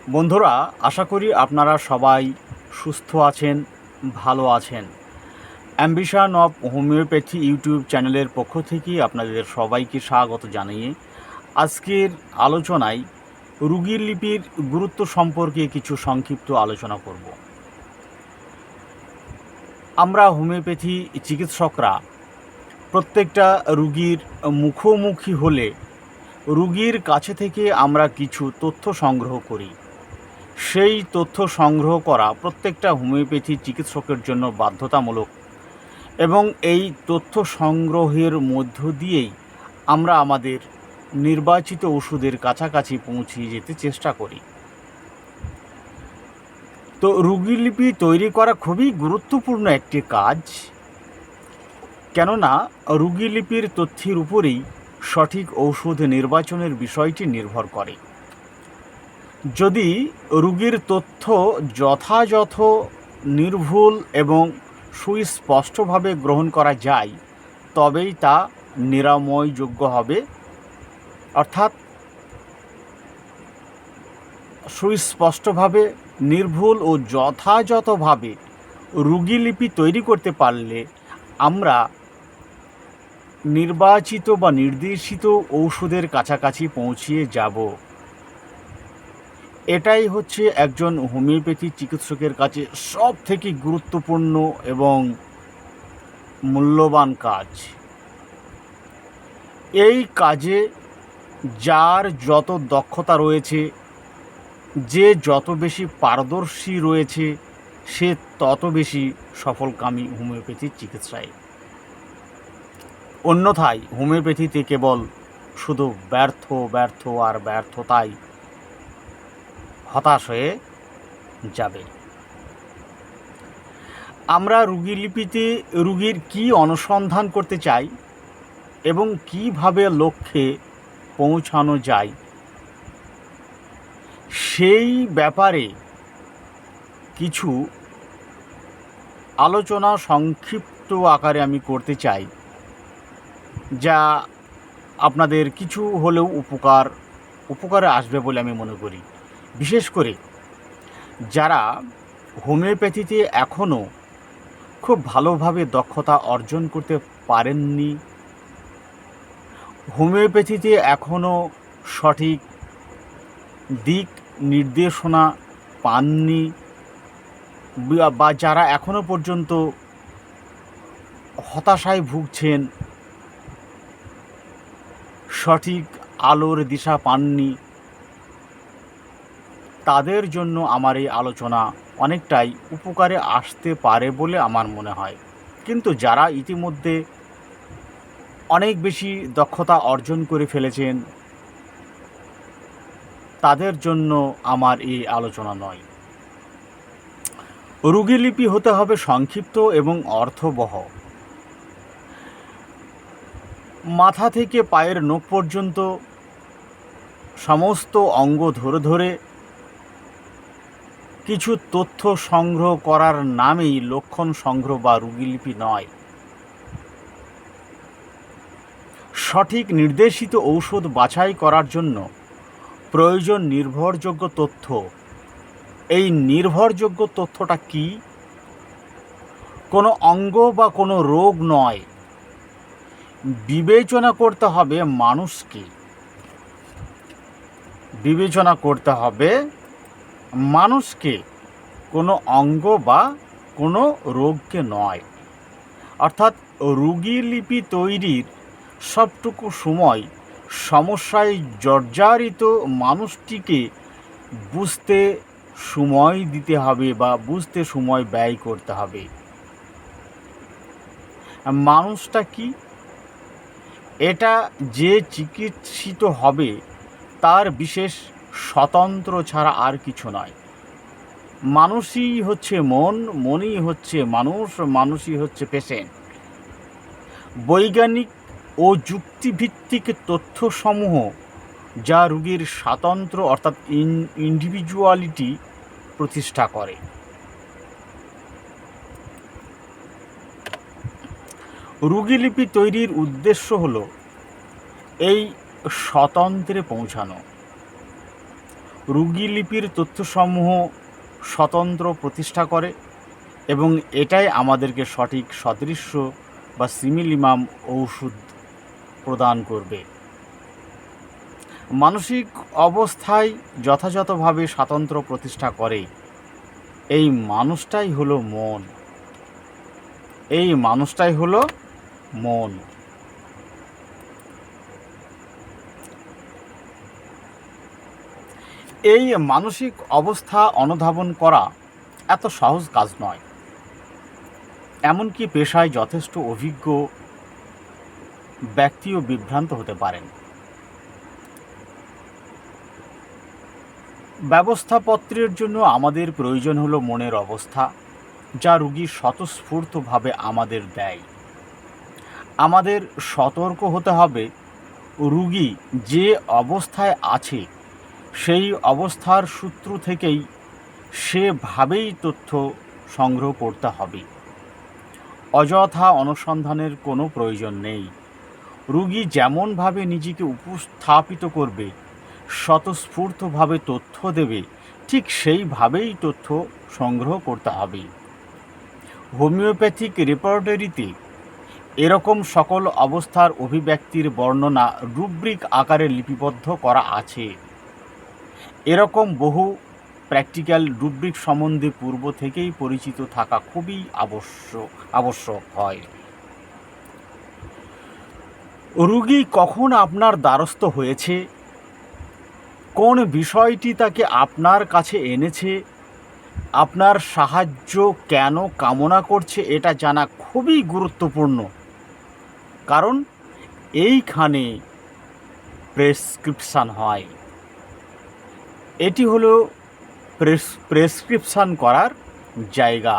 বন্ধুরা, আশা করি আপনারা সবাই সুস্থ আছেন, ভালো আছেন। অ্যাম্বিশন অফ হোমিওপ্যাথি ইউটিউব চ্যানেলের পক্ষ থেকে আপনাদের সবাইকে স্বাগত জানিয়ে আজকের আলোচনায় রোগীর লিপির গুরুত্ব সম্পর্কে কিছু সংক্ষিপ্ত আলোচনা করব। আমরা হোমিওপ্যাথি চিকিৎসকরা প্রত্যেকটা রোগীর মুখোমুখি হলে রোগীর কাছে থেকে আমরা কিছু তথ্য সংগ্রহ করি। সেই তথ্য সংগ্রহ করা প্রত্যেকটা হোমিওপ্যাথি চিকিৎসকের জন্য বাধ্যতামূলক এবং এই তথ্য সংগ্রহের মধ্য দিয়েই আমরা আমাদের নির্বাচিত ওষুধের কাছাকাছি পৌঁছিয়ে যেতে চেষ্টা করি। তো রোগীর লিপি তৈরি করা খুবই গুরুত্বপূর্ণ একটি কাজ, কেননা রোগী লিপির তথ্যের উপরেই সঠিক ঔষধ নির্বাচনের বিষয়টি নির্ভর করে। যদি রোগীর তথ্য যথাযথ, নির্ভুল এবং সুস্পষ্টভাবে গ্রহণ করা যায়, তবেই তা নিরাময়যোগ্য হবে। অর্থাৎ সুস্পষ্টভাবে, নির্ভুল ও যথাযথভাবে রোগী লিপি তৈরি করতে পারলে আমরা নির্বাচিত বা নির্দেশিত ঔষধের কাছাকাছি পৌঁছিয়ে যাব। এটাই হচ্ছে একজন হোমিওপ্যাথি চিকিৎসকের কাছে সবথেকে গুরুত্বপূর্ণ এবং মূল্যবান কাজ। এই কাজে যার যত দক্ষতা রয়েছে, যে যত বেশি পারদর্শী রয়েছে, সে তত বেশি সফলকামী হোমিওপ্যাথি চিকিৎসায়। অন্যথায় হোমিওপ্যাথিতে কেবল শুধু ব্যর্থ ব্যর্থ আর ব্যর্থতাই হতাশ হয়ে যাবে। আমরা রোগী লিপিতে রোগীর কী অনুসন্ধান করতে চাই এবং কিভাবে লক্ষ্যে পৌঁছানো যায়, সেই ব্যাপারে কিছু আলোচনা সংক্ষিপ্ত আকারে আমি করতে চাই, যা আপনাদের কিছু হলেও উপকারে আসবে বলে আমি মনে করি। বিশেষ করে যারা হোমিওপ্যাথিতে এখনও খুব ভালোভাবে দক্ষতা অর্জন করতে পারেননি, হোমিওপ্যাথিতে এখনও সঠিক দিক নির্দেশনা পাননি, বা যারা এখনও পর্যন্ত হতাশায় ভুগছেন, সঠিক আলোর দিশা পাননি, তাদের জন্য আমার এই আলোচনা অনেকটাই উপকারে আসতে পারে বলে আমার মনে হয়। কিন্তু যারা ইতিমধ্যে অনেক বেশি দক্ষতা অর্জন করে ফেলেছেন, তাদের জন্য আমার এই আলোচনা নয়। রোগী লিপি হতে হবে সংক্ষিপ্ত এবং অর্থবহ। মাথা থেকে পায়ের নখ পর্যন্ত সমস্ত অঙ্গ ধরে ধরে কিছু তথ্য সংগ্রহ করার নামেই লক্ষণ সংগ্রহ বা রোগী লিপি নয়। সঠিক নির্দেশিত ঔষধ বাছাই করার জন্য প্রয়োজন নির্ভরযোগ্য তথ্য। এই নির্ভরযোগ্য তথ্যটা কি? কোনো অঙ্গ বা কোনো রোগ নয়, বিবেচনা করতে হবে মানুষকে। বিবেচনা করতে হবে মানুষকে, কোনো অঙ্গ বা কোনো রোগকে নয়। অর্থাৎ রোগী লিপি তৈরির সবটুকু সময় সমস্যায় জর্জরিত মানুষটিকে বুঝতে সময় দিতে হবে বা বুঝতে সময় ব্যয় করতে হবে। মানুষটা কি? এটা যে চিকিৎসিত হবে তার বিশেষ স্বতন্ত্র ছাড়া আর কিছু নয়। মানুষই হচ্ছে মন, মনই হচ্ছে মানুষ, মানুষই হচ্ছে পেশেন্ট। বৈজ্ঞানিক ও যুক্তিভিত্তিক তথ্যসমূহ যা রোগীর স্বাতন্ত্র্য অর্থাৎ ইন্ডিভিজুয়ালিটি প্রতিষ্ঠা করে। রোগী লিপি তৈরির উদ্দেশ্য হলো এই স্বতন্ত্রে পৌঁছানো। রোগী লিপির তথ্যসমূহ স্বতন্ত্র প্রতিষ্ঠা করে এবং এটাই আমাদেরকে সঠিক সদৃশ্য বা সিমিলিমাম ঔষধ প্রদান করবে। মানসিক অবস্থায় যথাযথভাবে স্বাতন্ত্র্য প্রতিষ্ঠা করে এই মানুষটাই হলো মন। এই মানুষটাই হলো মন। এই মানসিক অবস্থা অনুধাবন করা এত সহজ কাজ নয়। এমনকি পেশায় যথেষ্ট অভিজ্ঞ ব্যক্তিও বিভ্রান্ত হতে পারেন। ব্যবস্থাপত্রের জন্য আমাদের প্রয়োজন হলো মনের অবস্থা, যা রোগী স্বতঃস্ফূর্তভাবে আমাদের দেয়। আমাদের সতর্ক হতে হবে, রোগী যে অবস্থায় আছে সেই অবস্থার সূত্র থেকেই সেভাবেই তথ্য সংগ্রহ করতে হবে। অযথা অনুসন্ধানের কোনো প্রয়োজন নেই। রোগী যেমনভাবে নিজেকে উপস্থাপিত করবে, স্বতঃস্ফূর্তভাবে তথ্য দেবে, ঠিক সেইভাবেই তথ্য সংগ্রহ করতে হবে। হোমিওপ্যাথিক রেপার্টরিতে এরকম সকল অবস্থার অভিব্যক্তির বর্ণনা রুব্রিক আকারে লিপিবদ্ধ করা আছে। এরকম বহু প্র্যাকটিক্যাল রুব্রিক সম্বন্ধে পূর্ব থেকেই পরিচিত থাকা খুবই আবশ্যক হয়। রোগী কখন আপনার দ্বারস্থ হয়েছে, কোন বিষয়টি তাকে আপনার কাছে এনেছে, আপনার সাহায্য কেন কামনা করছে, এটা জানা খুবই গুরুত্বপূর্ণ। কারণ এইখানে প্রেসক্রিপশান হয়। এটি হলো প্রেসক্রিপশান করার জায়গা।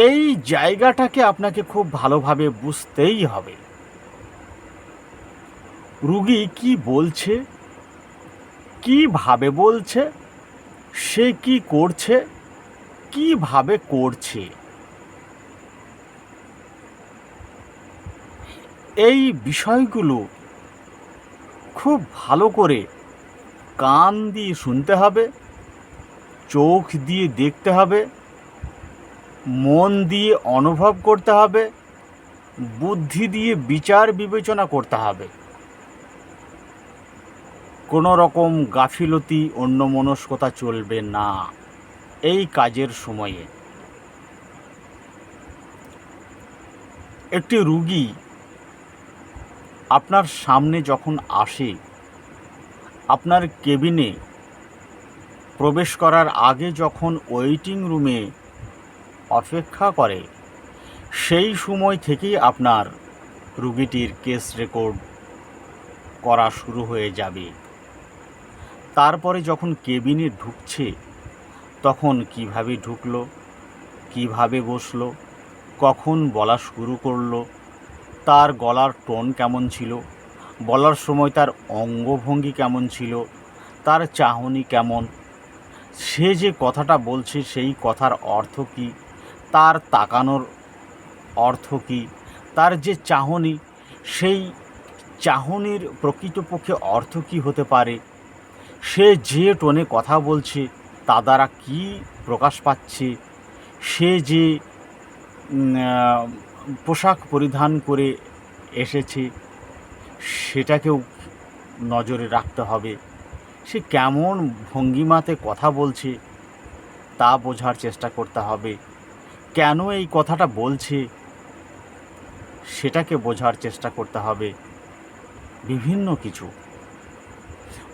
এই জায়গাটাকে আপনাকে খুব ভালোভাবে বুঝতেই হবে। রোগী কি বলছে, কিভাবে বলছে, সে কি করছে, কিভাবে করছে, এই বিষয়গুলো খুব ভালো করে কান দিয়ে শুনতে হবে, চোখ দিয়ে দেখতে হবে, মন দিয়ে অনুভব করতে হবে, বুদ্ধি দিয়ে বিচার বিবেচনা করতে হবে। কোনো রকম গাফিলতি, অন্যমনস্কতা চলবে না এই কাজের সময়ে। একটি রোগী আপনার সামনে যখন আসে, আপনার কেবিনে প্রবেশ করার আগে যখন ওয়েটিং রুমে অপেক্ষা করে, সেই সময় থেকেই আপনার রোগীটির কেস রেকর্ড করা শুরু হয়ে যাবে। তারপরে যখন কেবিনে ঢুকছে, তখন কিভাবে ঢুকলো, কিভাবে বসলো, কখন বলা শুরু করলো, তার গলার টোন কেমন ছিল, বলার সময় তার অঙ্গভঙ্গি কেমন ছিল, তার চাহনি কেমন, সে যে কথাটা বলছে সেই কথার অর্থ কী, তার তাকানোর অর্থ কী, তার যে চাহনি সেই চাহনির প্রকৃতপক্ষে অর্থ কী হতে পারে, সে যে টোনে কথা বলছে তা দ্বারা কী প্রকাশ পাচ্ছে, সে যে পোশাক পরিধান করে এসেছে সেটাকেও নজরে রাখতে হবে। সে কেমন ভঙ্গিমাতে কথা বলছে তা বোঝার চেষ্টা করতে হবে। কেন এই কথাটা বলছে সেটাকে বোঝার চেষ্টা করতে হবে। বিভিন্ন কিছু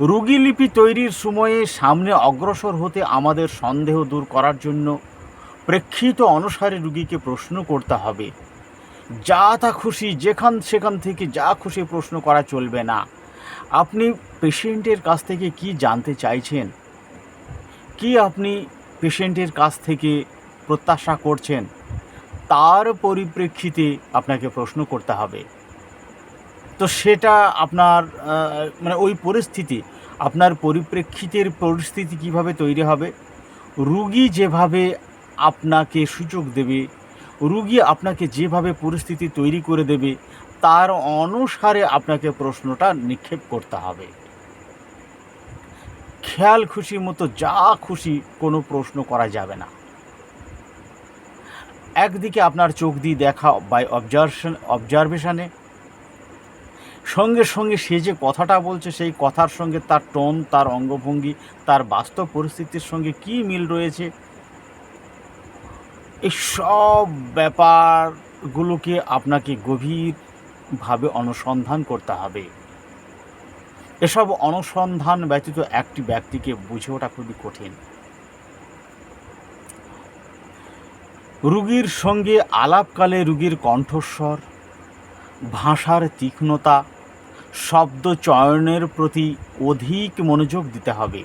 রোগী লিপি তৈরির সময়ে সামনে অগ্রসর হতে আমাদের সন্দেহ দূর করার জন্য প্রেক্ষিত অনুসারে রোগীকে প্রশ্ন করতে হবে। যা তা খুশি সেখান থেকে যা খুশি প্রশ্ন করা চলবে না। আপনি পেশেন্টের কাছ থেকে কি জানতে চাইছেন, কি আপনি পেশেন্টের কাছ থেকে প্রত্যাশা করছেন, তার পরিপ্রেক্ষিতে আপনাকে প্রশ্ন করতে হবে। তো সেটা আপনার ওই পরিস্থিতি, আপনার পরিপ্রেক্ষিতের পরিস্থিতি কিভাবে তৈরি হবে, রোগী যেভাবে আপনাকে সুযোগ দেবে, রোগী আপনাকে যেভাবে পরিস্থিতি তৈরি করে দেবে, তার অনুসারে আপনাকে প্রশ্নটা নিক্ষেপ করতে হবে। খেয়াল খুশি মতো যা খুশি কোনো প্রশ্ন করা যাবে না। একদিকে আপনার চোখ দিয়ে দেখা বাই অবজারভেশনে সঙ্গে সঙ্গে সে যে কথাটা বলছে সেই কথার সঙ্গে তার টোন, তার অঙ্গভঙ্গি, তার বাস্তব পরিস্থিতির সঙ্গে কী মিল রয়েছে, এই সব ব্যাপারগুলোকে আপনাকে গভীরভাবে অনুসন্ধান করতে হবে। এসব অনুসন্ধান ব্যতীত একটি ব্যক্তিকে বুঝে ওঠা খুবই কঠিন। রোগীর সঙ্গে আলাপকালে রোগীর কণ্ঠস্বর, ভাষার তীক্ষ্ণতা, শব্দ চয়নের প্রতি অধিক মনোযোগ দিতে হবে।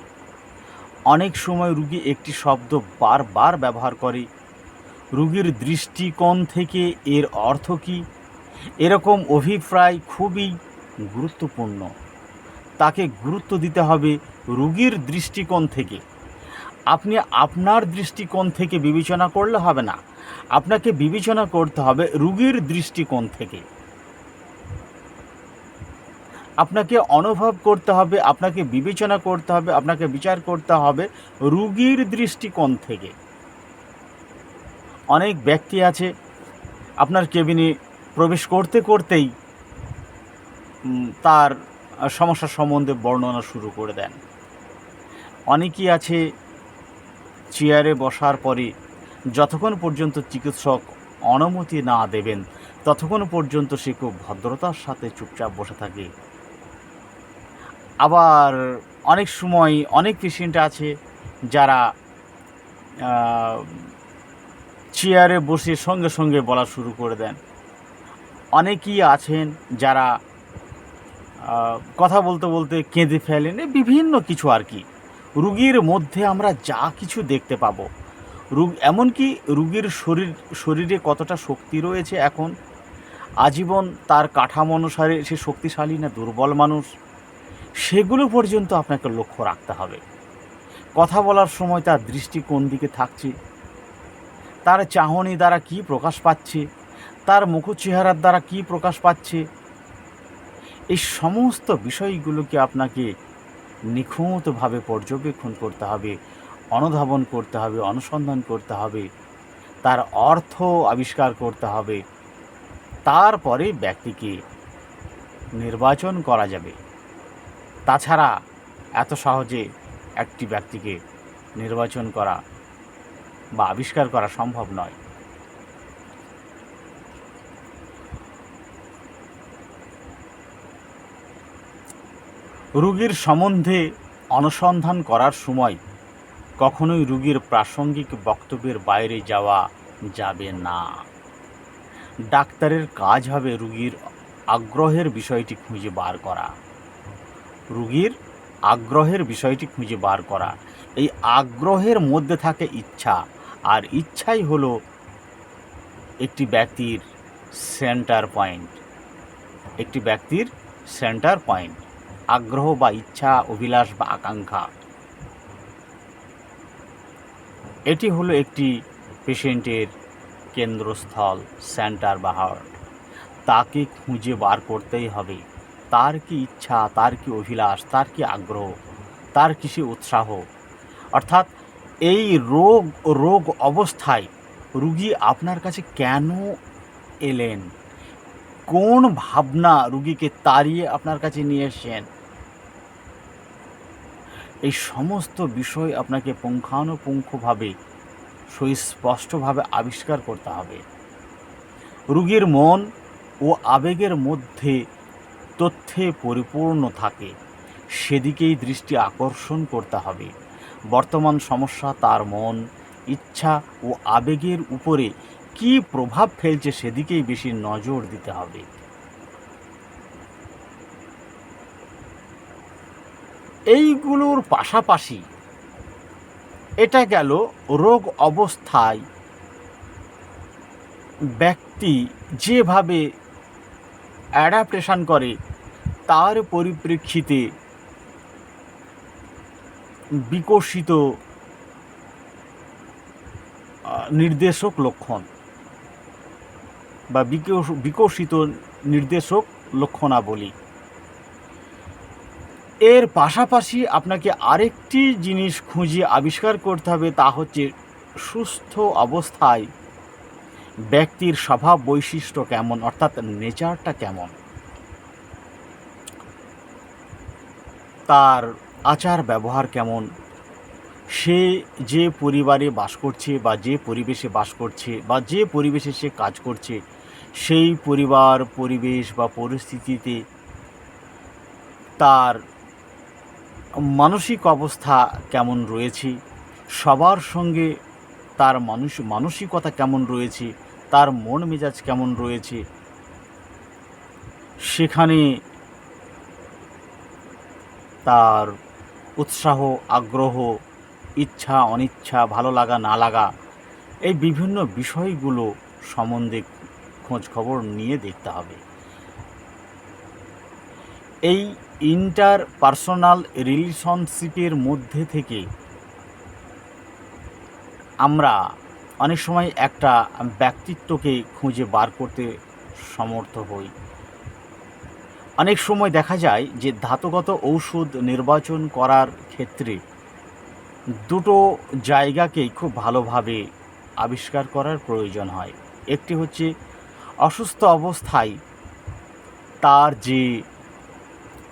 অনেক সময় রোগী একটি শব্দ বারবার ব্যবহার করে। রোগীর দৃষ্টিকোণ থেকে এর অর্থ কী, এরকম অভিপ্রায় খুবই গুরুত্বপূর্ণ। তাকে গুরুত্ব দিতে হবে রোগীর দৃষ্টিকোণ থেকে। আপনি আপনার দৃষ্টিকোণ থেকে বিবেচনা করলে হবে না, আপনাকে বিবেচনা করতে হবে রোগীর দৃষ্টিকোণ থেকে। আপনাকে অনুভব করতে হবে, আপনাকে বিবেচনা করতে হবে, আপনাকে বিচার করতে হবে রোগীর দৃষ্টিকোণ থেকে। অনেক ব্যক্তি আছে আপনার কেবিনে প্রবেশ করতে করতেই তার সমস্যা সম্বন্ধে বর্ণনা শুরু করে দেন। অনেকেই আছে চেয়ারে বসার পরে যতক্ষণ পর্যন্ত চিকিৎসক অনুমতি না দেবেন ততক্ষণ পর্যন্ত সে খুব ভদ্রতার সাথে চুপচাপ বসে থাকে। আবার অনেক সময় অনেক পেশেন্ট আছে যারা চেয়ারে বসে সঙ্গে সঙ্গে বলা শুরু করে দেন। অনেকেই আছেন যারা কথা বলতে বলতে কেঁদে ফেলেন, বিভিন্ন কিছু আর কি। রোগীর মধ্যে আমরা যা কিছু দেখতে পাবো, এমনকি রোগীর শরীরে কতটা শক্তি রয়েছে, এখন আজীবন তার কাঠামো অনুসারে সে শক্তিশালী না দুর্বল মানুষ, সেগুলো পর্যন্ত আপনাকে লক্ষ্য রাখতে হবে। কথা বলার সময় তার দৃষ্টি কোন দিকে থাকছে, তার চাহনি দ্বারা কি প্রকাশ পাচ্ছে, তার মুখ চেহারার দ্বারা কি প্রকাশ পাচ্ছে, এই সমস্ত বিষয়গুলোকে আপনাকে নিখুঁতভাবে পর্যবেক্ষণ করতে হবে, অনুধাবন করতে হবে, অনুসন্ধান করতে হবে, তার অর্থ আবিষ্কার করতে হবে। তারপরে ব্যক্তিকে নির্বাচন করা যাবে। তাছাড়া এত সহজে একটি ব্যক্তিকে নির্বাচন করা বা আবিষ্কার করা সম্ভব নয়। রোগীর সম্বন্ধে অনুসন্ধান করার সময় কখনোই রোগীর প্রাসঙ্গিক বক্তব্যের বাইরে যাওয়া যাবে না। ডাক্তারের কাজ হবে রোগীর আগ্রহের বিষয়টি খুঁজে বার করা, রোগীর আগ্রহের বিষয়টি খুঁজে বার করা। এই আগ্রহের মধ্যে থাকে ইচ্ছা, আর ইচ্ছাই হলো একটি ব্যক্তির সেন্টার পয়েন্ট। একটি ব্যক্তির সেন্টার পয়েন্ট আগ্রহ বা ইচ্ছা, অভিলাষ বা আকাঙ্ক্ষা, এটি হলো একটি পেশেন্টের কেন্দ্রস্থল, সেন্টার বা হার্ট। তাকে খুঁজে বার করতেই হবে তার কি ইচ্ছা, তার কি অভিলাষ, তার কি আগ্রহ, তার কিসে উৎসাহ। অর্থাৎ এই রোগ অবস্থায় রুগী আপনার কাছে কেন এলেন, কোন ভাবনা রুগীকে তাড়িয়ে আপনার কাছে নিয়ে এসেছেন, এই সমস্ত বিষয় আপনাকে পুঙ্খানুপুঙ্খভাবে সুস্পষ্টভাবে আবিষ্কার করতে হবে। রুগীর মন ও আবেগের মধ্যে তথ্যে পরিপূর্ণ থাকে, সেদিকেই দৃষ্টি আকর্ষণ করতে হবে। বর্তমান সমস্যা তার মন, ইচ্ছা ও আবেগের উপরে কী প্রভাব ফেলছে সেদিকেই বেশি নজর দিতে হবে। এইগুলোর পাশাপাশি এটা গেল রোগ অবস্থায় ব্যক্তি যেভাবে অ্যাডাপ্টেশন করে তার পরিপ্রেক্ষিতে বিকশিত নির্দেশক লক্ষণ বা বিকশিত নির্দেশক লক্ষণাবলী। এর পাশাপাশি আপনাকে আরেকটি জিনিস খুঁজে আবিষ্কার করতে হবে, তা হচ্ছে সুস্থ অবস্থায় ব্যক্তির স্বভাব বৈশিষ্ট্য কেমন, অর্থাৎ নেচারটা কেমন, তার আচার ব্যবহার কেমন, সে যে পরিবারে বাস করছে বা যে পরিবেশে বাস করছে বা যে পরিবেশে সে কাজ করছে, সেই পরিবার, পরিবেশ বা পরিস্থিতিতে তার মানসিক অবস্থা কেমন রয়েছে, সবার সঙ্গে তার মানসিকতা কেমন রয়েছে, তার মন মেজাজ কেমন রয়েছে, সেখানে তার উৎসাহ, আগ্রহ, ইচ্ছা, অনিচ্ছা, ভালো লাগা, না লাগা, এই বিভিন্ন বিষয়গুলো সম্বন্ধে খোঁজ খবর নিয়ে দেখতে হবে। এই ইন্টারপার্সোনাল রিলেশনশিপের মধ্যে থেকে আমরা অনেক সময় একটা ব্যক্তিত্বকে খুঁজে বার করতে সমর্থ হই। অনেক সময় দেখা যায় যে ধাতুগত ঔষধ নির্বাচন করার ক্ষেত্রে দুটো জায়গাকেই খুব ভালোভাবে আবিষ্কার করার প্রয়োজন হয়। একটি হচ্ছে অসুস্থ অবস্থায় তার যে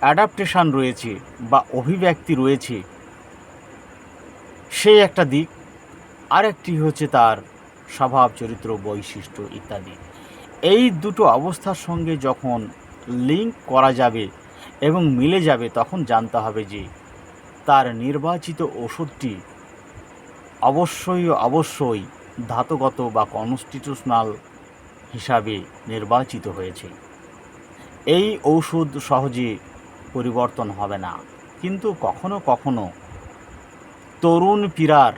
অ্যাডাপ্টেশন রয়েছে বা অভিব্যক্তি রয়েছে, সেই একটা দিক। আরেকটি হচ্ছে তার স্বভাব, চরিত্র, বৈশিষ্ট্য ইত্যাদি। এই দুটো অবস্থার সঙ্গে যখন লিঙ্ক করা যাবে এবং মিলে যাবে, তখন জানতে হবে যে তার নির্বাচিত ওষুধটি অবশ্যই ধাতুগত বা কনস্টিটিউশনাল হিসাবে নির্বাচিত হয়েছে। এই ঔষধ সহজে পরিবর্তন হবে না, কিন্তু কখনো কখনো তরুণ পীড়ার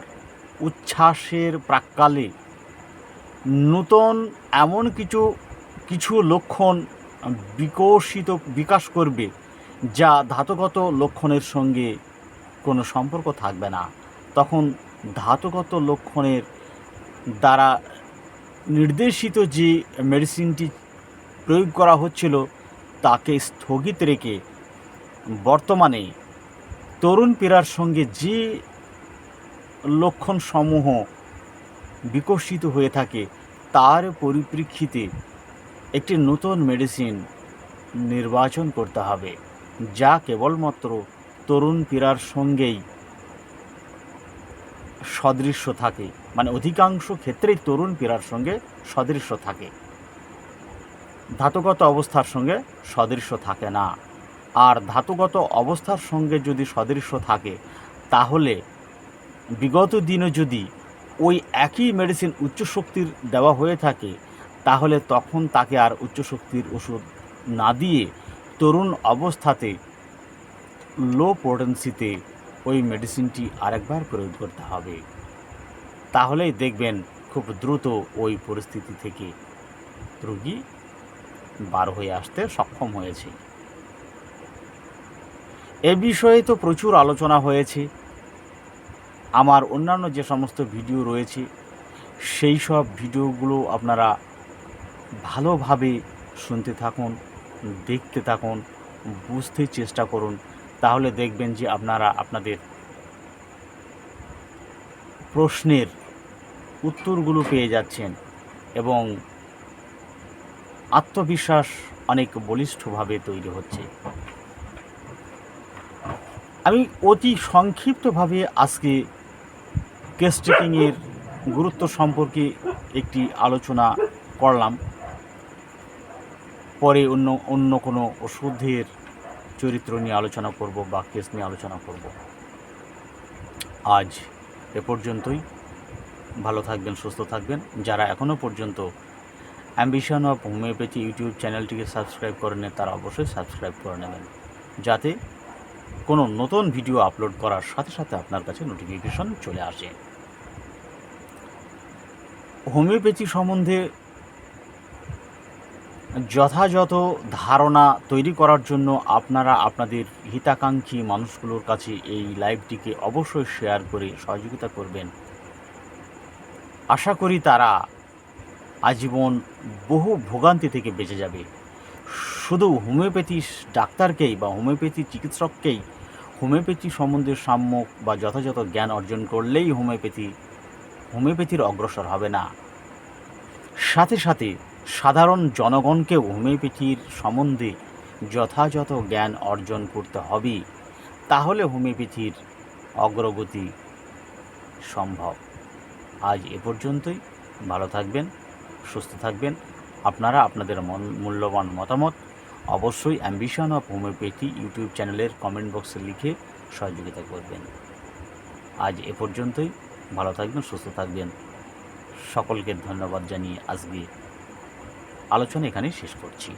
উচ্ছ্বাসের প্রাক্কালে নূতন এমন কিছু লক্ষণ বিকাশ করবে যা ধাতুগত লক্ষণের সঙ্গে কোনো সম্পর্ক থাকবে না। তখন ধাতুগত লক্ষণের দ্বারা নির্দেশিত যে মেডিসিনটি প্রয়োগ করা হচ্ছিল তাকে স্থগিত রেখে বর্তমানে তরুণ পীড়ার সঙ্গে যে লক্ষণসমূহ বিকশিত হয়ে থাকে তার পরিপ্রেক্ষিতে একটি নতুন মেডিসিন নির্বাচন করতে হবে, যা কেবলমাত্র তরুণ পীড়ার সঙ্গেই সদৃশ্য থাকে, মানে অধিকাংশ ক্ষেত্রেই তরুণ পীড়ার সঙ্গে সদৃশ্য থাকে, ধাতুগত অবস্থার সঙ্গে সদৃশ্য থাকে না। আর ধাতুগত অবস্থার সঙ্গে যদি সদৃশ্য থাকে, তাহলে বিগত দিনে যদি ওই একই মেডিসিন উচ্চ শক্তির দেওয়া হয়ে থাকে, তাহলে তখন তাকে আর উচ্চ শক্তির ওষুধ না দিয়ে তরুণ অবস্থাতে লো পোটেন্সিতে ওই মেডিসিনটি আরেকবার প্রয়োগ করতে হবে। তাহলেই দেখবেন খুব দ্রুত ওই পরিস্থিতি থেকে রোগী বার হয়ে আসতে সক্ষম হয়েছে। এ বিষয়ে তো প্রচুর আলোচনা হয়েছে। আমার অন্যান্য যে সমস্ত ভিডিও রয়েছে, সেই সব ভিডিওগুলো আপনারা ভালোভাবে শুনতে থাকুন, দেখতে থাকুন, বুঝতে চেষ্টা করুন। তাহলে দেখবেন যে আপনারা আপনাদের প্রশ্নের উত্তরগুলো পেয়ে যাচ্ছেন এবং আত্মবিশ্বাস অনেক বলিষ্ঠভাবে তৈরি হচ্ছে। আমি অতি সংক্ষিপ্তভাবে আজকে কেস টেকিংয়ের গুরুত্ব সম্পর্কে একটি আলোচনা করলাম। পরে অন্য কোনো ওষুধের চরিত্র নিয়ে আলোচনা করব বা কেস নিয়ে আলোচনা করব। আজ এ পর্যন্তই। ভালো থাকবেন, সুস্থ থাকবেন। যারা এখনও পর্যন্ত অ্যাম্বিশন অফ হোমিওপ্যাথি ইউটিউব চ্যানেলটিকে সাবস্ক্রাইব করে নেন, তারা অবশ্যই সাবস্ক্রাইব করে নেবেন, যাতে কোনো নতুন ভিডিও আপলোড করার সাথে সাথে আপনার কাছে নোটিফিকেশন চলে আসে। হোমিওপ্যাথি সম্বন্ধে যথাযথ ধারণা তৈরি করার জন্য আপনারা আপনাদের হিতাকাঙ্ক্ষী মানুষগুলোর কাছে এই লাইভটিকে অবশ্যই শেয়ার করে সহযোগিতা করবেন। আশা করি তারা আজীবন বহু ভোগান্তি থেকে বেঁচে যাবে। শুধু হোমিওপ্যাথি ডাক্তারকেই বা হোমিওপ্যাথি চিকিৎসককেই হোমিওপ্যাথি সম্বন্ধে সম্যক বা যথাযথ জ্ঞান অর্জন করলেই হোমিওপ্যাথির অগ্রসর হবে না, সাথে সাথে সাধারণ জনগণকেও হোমিওপ্যাথির সম্বন্ধে যথাযথ জ্ঞান অর্জন করতে হবে। তাহলে হোমিওপ্যাথির অগ্রগতি সম্ভব। আজ এ পর্যন্তই। ভালো থাকবেন, সুস্থ থাকবেন। আপনারা আপনাদের মূল্যবান মতামত অবশ্যই অ্যাম্বিশন অফ হোমিওপ্যাথি ইউটিউব চ্যানেলের কমেন্ট বক্সে লিখে সহযোগিতা করবেন। আজ এ পর্যন্তই। ভালো থাকবেন, সুস্থ থাকবেন। সকলকে ধন্যবাদ জানিয়ে আজকে আলোচনা এখানেই শেষ করছি।